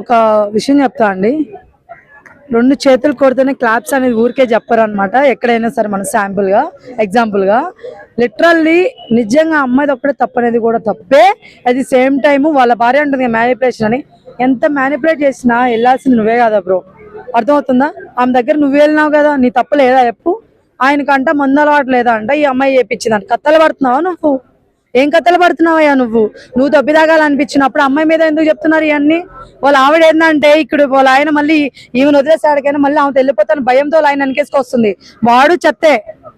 ఒక విషయం చెప్తా అండి. 2 చేతులు కొడితేనే క్లాప్స్ అనేది ఊరికే చెప్పరు అనమాట. ఎక్కడైనా సరే మన ఎగ్జాంపుల్గా లిటరల్లీ నిజంగా అమ్మాయిది ఒక్కడే తప్పనేది కూడా తప్పే. అట్ ది సేమ్ టైము వాళ్ళ భార్య ఉంటుంది మ్యానిపులేషన్ అని. ఎంత మ్యానిపులేట్ చేసినా వెళ్ళాల్సింది నువ్వే కదా బ్రో. అర్థమవుతుందా? ఆమె దగ్గర నువ్వు వెళ్ళినావు కదా, నీ తప్పు లేదా చెప్పు. ఆయనకంట మందు అలవాటు లేదా అంట, ఈ అమ్మాయి చేపించిందంట. కత్తలు పడుతున్నావా నువ్వు? ఏం కథలు పడుతున్నావయ్యా నువ్వు దొబ్బిదాగాలనిపించినప్పుడు అమ్మాయి మీద ఎందుకు చెప్తున్నారు ఇవన్నీ? వాళ్ళ ఆవిడ ఏంటంటే ఇక్కడ వాళ్ళ ఆయన మళ్ళీ ఈమెను వదిలేసాడికైనా మళ్ళీ ఆమె వెళ్ళిపోతాను భయంతో ఆయన వెనకేసుకొస్తుంది. వాడు చెత్తే,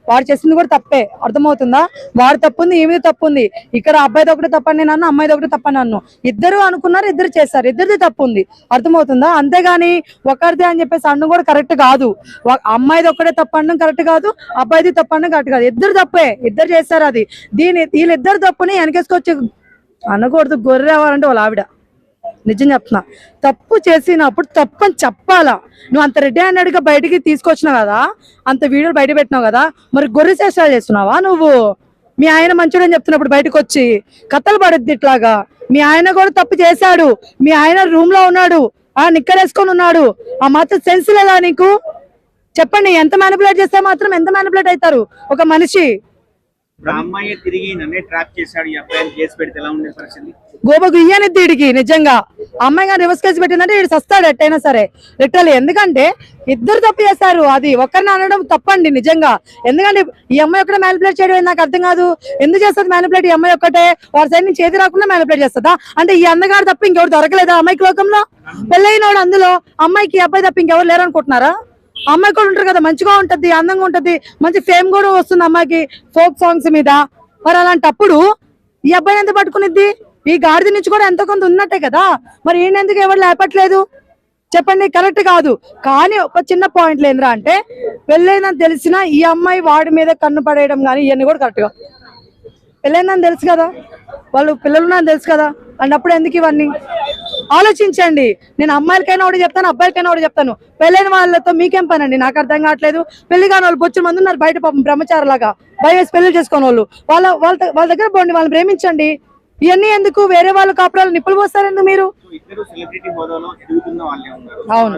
వాడు చేసింది కూడా తప్పే. అర్థమవుతుందా? వాడు తప్పుంది, ఈమె తప్పుంది. ఇక్కడ అబ్బాయిది ఒకటి తప్పని నేను అన్న, అమ్మాయిది ఒకటి తప్పని అన్ను. ఇద్దరు అనుకున్నారు, ఇద్దరు చేస్తారు, ఇద్దరిది తప్పు ఉంది. అర్థమవుతుందా? అంతేగాని ఒకరిదే అని చెప్పేసి అన్ను కూడా కరెక్ట్ కాదు. అమ్మాయిది ఒక్కడే తప్పండం కరెక్ట్ కాదు, అబ్బాయిది తప్పండం కరెక్ట్ కాదు. ఇద్దరు తప్పే, ఇద్దరు చేస్తారు. అది వీళ్ళిద్దరు తప్పుని వెనకేసుకొచ్చి అనకూడదు. గొర్రె అవ్వాలంటే వాళ్ళ ఆవిడ. నిజం చెప్తున్నా, తప్పు చేసినప్పుడు తప్పు అని చెప్పాలా. నువ్వు అంత రెడ్డి హ్యాండెడ్గా బయటికి తీసుకొచ్చినావు కదా, అంత వీడియోలు బయట పెట్టినావు కదా, మరి గొర్రె చేష్టాలు చేస్తున్నావా నువ్వు? మీ ఆయన మంచోడని చెప్తున్నప్పుడు బయటకు వచ్చి కథలు పడుద్ది ఇట్లాగా. మీ ఆయన కూడా తప్పు చేశాడు, మీ ఆయన రూమ్ లో ఉన్నాడు, నిక్కరేసుకొని ఉన్నాడు. ఆ మాత్రం సెన్స్ లేదా నీకు? చెప్పండి, ఎంత మ్యానిపులేట్ చేస్తే మాత్రం ఎంత మ్యానిపులేట్ అవుతారు ఒక మనిషి? గోబకు ఇయ్యనిద్ది వీడికి. నిజంగా అమ్మాయి గారు రివర్స్ కేసు పెట్టిందంటే వీడు సస్తాడు ఎట్టయినా సరే లిటరల్లీ. ఎందుకంటే ఇద్దరు తప్పు చేస్తారు, అది ఒక్కరిని అనడం తప్పండి నిజంగా. ఎందుకంటే ఈ అమ్మాయి ఒక్కటే మ్యానిపులేట్ చేయడం నాకు అర్థం కాదు. ఎందుకు చేస్తుంది మ్యానిపులేట్? ఈ అమ్మాయి ఒక్కటే వాడి సైడ్ నుంచి చేతి రాకుండా మ్యానిపులేట్ చేస్తుందా? అంటే ఈ అందగాడు తప్ప ఇంకెవరు దొరకలేదా అమ్మాయికి లోకంలో? పెళ్ళైనోడు అందులో అమ్మాయికి అబ్బాయి తప్ప ఇంకెవరు లేరనుకుంటున్నారా? అమ్మాయి కూడా ఉంటారు కదా, మంచిగా ఉంటది, అందంగా ఉంటది, మంచి ఫేమ్ కూడా వస్తుంది అమ్మాయికి ఫోక్ సాంగ్స్ మీద. మరి అలాంటప్పుడు ఈ అబ్బాయిని ఎంత పట్టుకునిద్ది? ఈ గాడిద నుంచి కూడా ఎంతో కొంత ఉన్నట్టే కదా. మరి ఈయన ఎందుకు ఎవరు లేపట్లేదు చెప్పండి? కరెక్ట్ కాదు. కానీ ఒక చిన్న పాయింట్లు ఏంద్రా అంటే, పెళ్ళైందని తెలిసినా ఈ అమ్మాయి వాడి మీద కన్ను పడేయడం కానీ ఇవన్నీ కూడా కరెక్ట్గా. పెళ్ళైందని తెలుసు కదా, వాళ్ళు పిల్లలున్నారని తెలుసు కదా, అన్నప్పుడు ఎందుకు ఇవన్నీ? ఆలోచించండి. నేను అమ్మాయిలకైనా ఒకటి చెప్తాను, అబ్బాయిలకైనా ఒకటి చెప్తాను. పెళ్ళైన వాళ్ళతో మీకేం పని అండి? నాకు అర్థం కావట్లేదు. పెళ్లి కాని వాళ్ళు బొచ్చు మంది ఉన్నారు బయట, పాపం బ్రహ్మచారులాగా భయవేసి పెళ్లి చేసుకోని వాళ్ళు. వాళ్ళ దగ్గర పోండి, వాళ్ళని ప్రేమించండి. ఇవన్నీ ఎందుకు? వేరే వాళ్ళ కాపురాలు నిప్పులు పోస్తారెందుకు మీరు? అవును,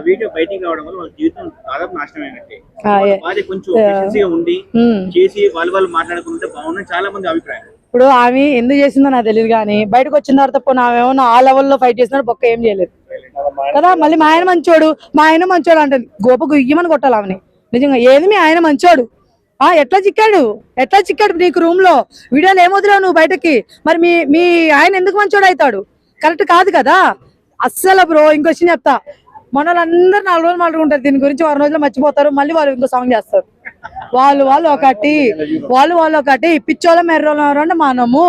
ఇప్పుడు ఆమె ఎందుకు చేసిందో నాకు తెలియదు, కానీ బయటకు వచ్చిన తర్వాత పోనీ ఆమె ఏమన్నా ఆ లెవెల్లో ఫైట్ చేసినాడు, బొక్క ఏం చేయలేదు కదా. మళ్ళీ మా ఆయన మంచోడు అంటే గోపకు ఇయ్యమని కొట్టాలి ఆమెని. నిజంగా ఏది మీ ఆయన మంచోడు? ఎట్లా చిక్కాడు నీకు రూమ్ లో? వీడియోలు ఏమొద్దురావు నువ్వు బయటకి. మరి మీ ఆయన ఎందుకు మంచోడు అవుతాడు? కరెక్ట్ కాదు కదా అస్సలు బ్రో. ఇంకో విషయం చెప్తా, మన వాళ్ళందరూ 4 రోజులు మాట్లాడుకుంటారు దీని గురించి, 6 రోజులు మర్చిపోతారు, మళ్ళీ వాళ్ళు ఇంకో సాంగ్ చేస్తారు. వాళ్ళు ఒకటి పిచ్చోళ్ళ మెర్రోళ్ళ మనము.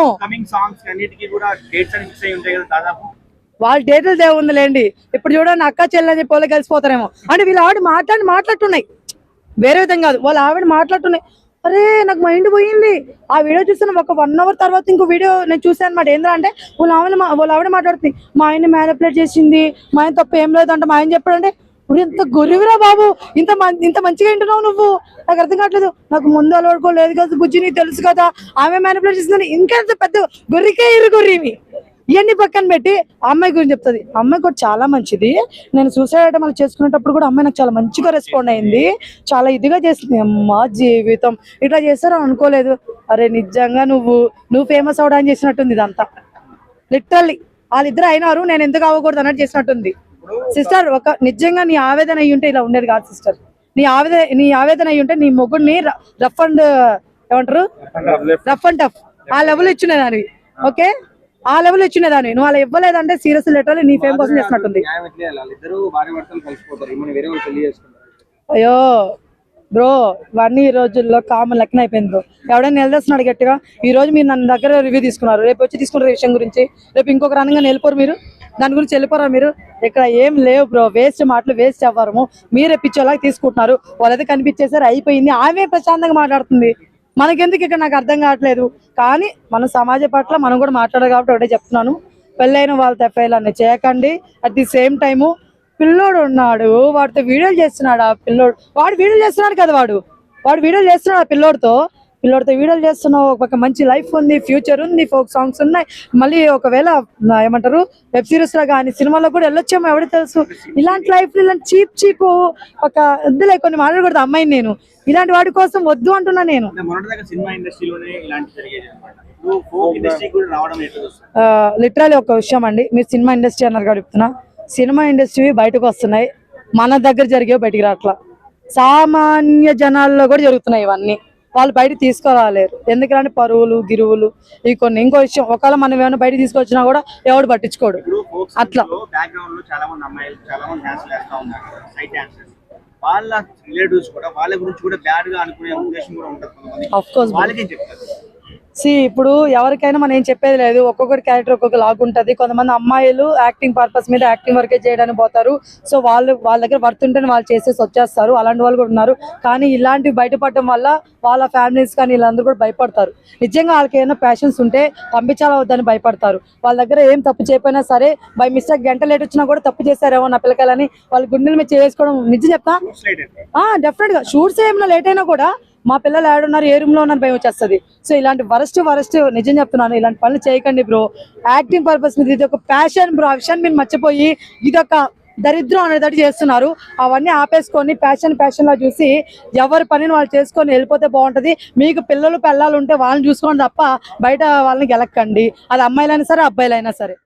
వాళ్ళ డేట్లు దేవుందిలేండి. ఇప్పుడు చూడండి, అక్క చెల్లి అని చెప్పి వాళ్ళు కలిసిపోతారేమో అంటే వీళ్ళు ఆవిడ మాట్లాడుతున్నాయి, వేరే విధంగా కాదు. వాళ్ళ ఆవిడ మాట్లాడుతున్నాయి. అరే నాకు మైండ్ పోయింది ఆ వీడియో చూస్తున్నా. ఒక 1 hour తర్వాత ఇంకో వీడియో నేను చూసాను అనమాట. ఏంద్రా అంటే వాళ్ళ ఆవిడ మాట్లాడుతుంది, మా ఆయన మ్యానిపులేట్ చేసింది, మా ఆయన తప్ప ఏం లేదంటే మా ఆయన చెప్పాడంటే. ఇప్పుడు ఇంత గొర్రెవిరా బాబు, ఇంత మంచిగా వింటున్నావు నువ్వు. నాకు అర్థం కావట్లేదు. నాకు ముందు అలవాడుకోలేదు కదా బుజ్జి, నీకు తెలుసు కదా ఆమె మ్యానిపులేట్ చేసిందని. ఇంకెంత పెద్ద గొర్రెకే గొర్రెవి. ఇవన్నీ పక్కన పెట్టి అమ్మాయి గురించి చెప్తుంది. అమ్మాయి కూడా చాలా మంచిది. నేను సూసైడ్ అటెంప్ట్ చేసుకునేటప్పుడు కూడా అమ్మాయి నాకు చాలా మంచిగా రెస్పాండ్ అయింది, చాలా ఇదిగా చేసింది. అమ్మా జీవితం ఇట్లా చేస్తారని అనుకోలేదు. అరే నిజంగా నువ్వు ఫేమస్ అవడానికి చేసినట్టుంది ఇదంతా. లిటరల్లీ వాళ్ళిద్దరు అయినారు, నేను ఎందుకు అవ్వకూడదు అన్నట్టు చేసినట్టుంది. సిస్టర్, ఒక నిజంగా నీ ఆవేదన అయ్యి ఉంటే ఇలా ఉండేది కాదు సిస్టర్. నీ ఆవేదన అయ్యి ఉంటే నీ మొగుడిని రఫ్ అండ్ టఫ్ ఆ లెవెల్ ఇచ్చినదానివి. ఓకే, ఆ లెవెల్ ఇచ్చినదాన్ని నువ్వు అలా ఇవ్వలేదంటే సీరియస్ లెటర్ నీ ఫేమ్ కోసం చేసినట్టుంది. అయ్యో బ్రో, ఇవన్నీ ఈ రోజుల్లో కామన్ లెక్కన అయిపోయింది బ్రో. ఎవడైనా నిలదీస్తున్నాడు గట్టిగా. ఈ రోజు మీరు నన్ను దగ్గర రివ్యూ తీసుకున్నారు, రేపు వచ్చి తీసుకున్న విషయం గురించి రేపు ఇంకొక రణంగా వెళ్ళిపోరు మీరు, దాని గురించి వెళ్ళిపోరా మీరు? ఇక్కడ ఏం లేవు బ్రో, వేస్ట్ మాటలు, వేస్ట్ అవ్వరము. మీరే పిచ్చోలాగా తీసుకుంటున్నారు. వాళ్ళైతే కనిపించేసారు, అయిపోయింది. ఆమె ప్రశాంతంగా మాట్లాడుతుంది, మనకెందుకు ఇక్కడ? నాకు అర్థం కావట్లేదు. కానీ మన సమాజం పట్ల మనం కూడా మాట్లాడాలి కాబట్టి ఒకటే చెప్తున్నాను, పెళ్ళైన వాళ్ళతో ఎఫ్ఐఆర్లు అన్నీ చేయకండి. అట్ ది సేమ్ టైము పిల్లోడు ఉన్నాడు, వాడితో వీడియోలు చేస్తున్నాడు. ఆ పిల్లోడు వాడు వీడియోలు చేస్తున్నాడు కదా, వాడు వీడియోలు చేస్తున్నాడు ఆ పిల్లోడితో. పిల్లడితో వీడియోలు చేస్తున్నావు, ఒక మంచి లైఫ్ ఉంది, ఫ్యూచర్ ఉంది, ఫోక్ సాంగ్స్ ఉన్నాయి, మళ్ళీ ఒకవేళ ఏమంటారు వెబ్ సిరీస్ లో కానీ సినిమాలో కూడా వెళ్ళొచ్చేమో ఎవరికి తెలుసు. ఇలాంటి లైఫ్ ఇలాంటి చీప్ ఒక వద్దులే, కొన్ని మాట్లాడకూడదు అమ్మాయిని నేను, ఇలాంటి వాడి కోసం వద్దు అంటున్నా నేను. లిటరలీ ఒక విషయం అండి, మీరు సినిమా ఇండస్ట్రీ అన్నారు కాబట్టి చెప్తున్నా, సినిమా ఇండస్ట్రీ బయటకు వస్తున్నాయి, మన దగ్గర జరిగేవి బయటికి రావట్లా, సామాన్య జనాల్లో కూడా జరుగుతున్నాయి ఇవన్నీ, వాళ్ళు బయటకు తీసుకురాలేరు. ఎందుకంటే పరువులు గిరువులు ఈ కొన్ని. ఇంకో విషయం, ఒకవేళ మనం ఏమైనా బయటకు తీసుకొచ్చినా కూడా ఎవడు పట్టించుకోడు. అట్లా వాళ్ళ రిలేటివ్స్ కూడా వాళ్ళ గురించి కూడా బ్యాడ్ గా అనుకునే ఉద్దేశం కూడా ఉంటుంది. ఆఫ్ కోర్స్ వాళ్ళకేం చెప్తారు? ఇప్పుడు ఎవరికైనా మనం ఏం చెప్పేది లేదు, ఒక్కొక్కటి క్యారెక్టర్ ఒక్కొక్క లాగ్ ఉంటుంది. కొంతమంది అమ్మాయిలు యాక్టింగ్ పర్పస్ మీద యాక్టింగ్ వరకే చేయడానికి పోతారు. సో వాళ్ళ దగ్గర వర్త్ ఉంటేనే వాళ్ళు చేసేసి వచ్చేస్తారు, అలాంటి వాళ్ళు కూడా ఉన్నారు. కానీ ఇలాంటివి బయటపడడం వల్ల వాళ్ళ ఫ్యామిలీస్ కానీ వీళ్ళందరూ కూడా భయపడతారు. నిజంగా వాళ్ళకి ఏమైనా ప్యాషన్స్ ఉంటే పంపించాలా వద్దని భయపడతారు. వాళ్ళ దగ్గర ఏం తప్పు చేయకపోయినా సరే బై మిస్టేక్ గంట లేట్ వచ్చినా కూడా తప్పు చేశారేమో నా పిల్లకాయలని వాళ్ళ గుండెల మీద చేసుకోవడం నిజం చెప్తా. డెఫినెట్ గా షూట్స్ ఏమైనా లేట్ అయినా కూడా మా పిల్లలు ఏడున్నారు, ఏ రూమ్ లో ఉన్నారు భయం వచ్చేస్తుంది. సో ఇలాంటి వరస్ట్ నిజం చెప్తున్నాను, ఇలాంటి పనులు చేయకండి బ్రో. యాక్టింగ్ పర్పస్ మీద ఇది ఒక ప్యాషన్ బ్రో, ఆ విషయాన్ని మీరు మర్చిపోయి ఇదొక దరిద్రం అనేది చేస్తున్నారు. అవన్నీ ఆపేసుకొని ప్యాషన్ లా చూసి ఎవరి పనిని వాళ్ళు చేసుకొని వెళ్ళిపోతే బాగుంటది. మీకు పిల్లలు ఉంటే వాళ్ళని చూసుకోండి తప్ప బయట వాళ్ళని గెలక్కండి, అది అమ్మాయిలైనా సరే అబ్బాయిలైనా సరే.